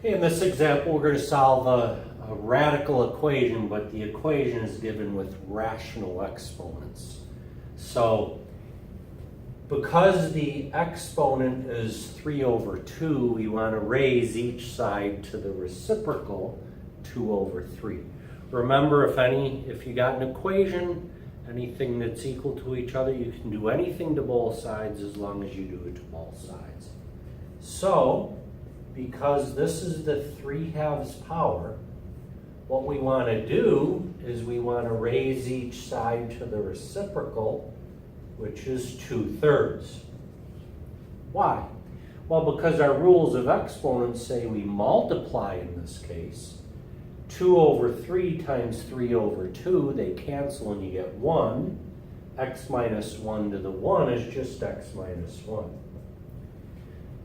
In this example, we're going to solve a radical equation, but the equation is given with rational exponents. So, because the exponent is 3 over 2, we want to raise each side to the reciprocal 2 over 3. Remember, if you got an equation, anything that's equal to each other, you can do anything to both sides as long as you do it to both sides. So, because this is the 3/2 power, what we want to do is we want to raise each side to the reciprocal, which is 2/3. Why? Well, because our rules of exponents say we multiply in this case. 2 over 3 times 3 over 2, they cancel and you get 1. X minus 1 to the 1 is just x minus 1.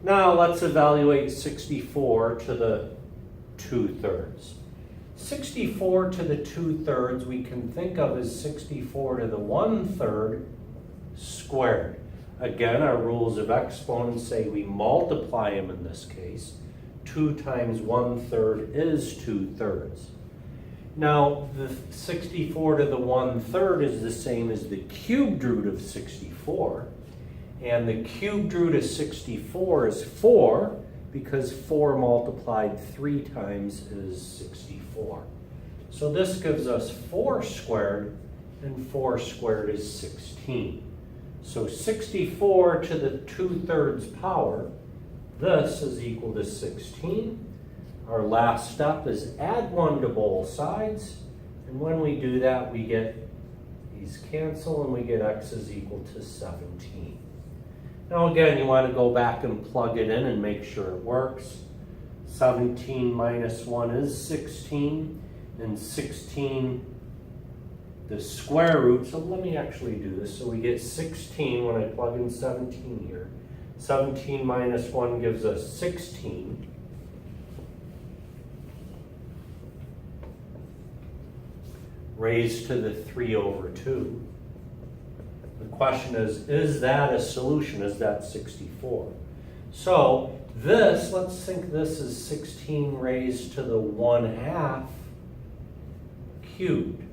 Now let's evaluate 64 to the 2/3. 64 to the 2/3 we can think of as 64 to the 1/3 squared. Again, our rules of exponents say we multiply them in this case. 2 times 1/3 is 2/3. Now, the 64 to the 1/3 is the same as the cubed root of 64. And the cubed root of 64 is 4, because 4 multiplied 3 times is 64. So this gives us 4 squared, and 4 squared is 16. So 64 to the 2/3 power, this is equal to 16. Our last step is add 1 to both sides, and when we do that, we get these cancel, and we get x is equal to 17. Now again, you want to go back and plug it in and make sure it works. 17 minus 1 is 16, and 16 the square root, so let me actually do this. So we get 16 when I plug in 17 here. 17 minus 1 gives us 16. Raised to the 3 over 2. The question is that a solution? Is that 64? So this, let's think this is 16 raised to the 1/2 cubed.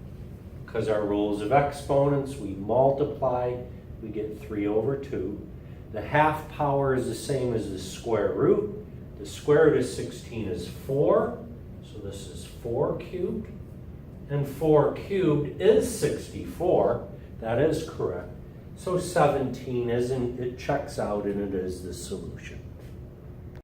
Because our rules of exponents, we multiply, we get 3 over 2. The half power is the same as the square root. The square root of 16 is 4, so this is 4 cubed. And 4 cubed is 64, that is correct. So 17 it checks out and it is the solution.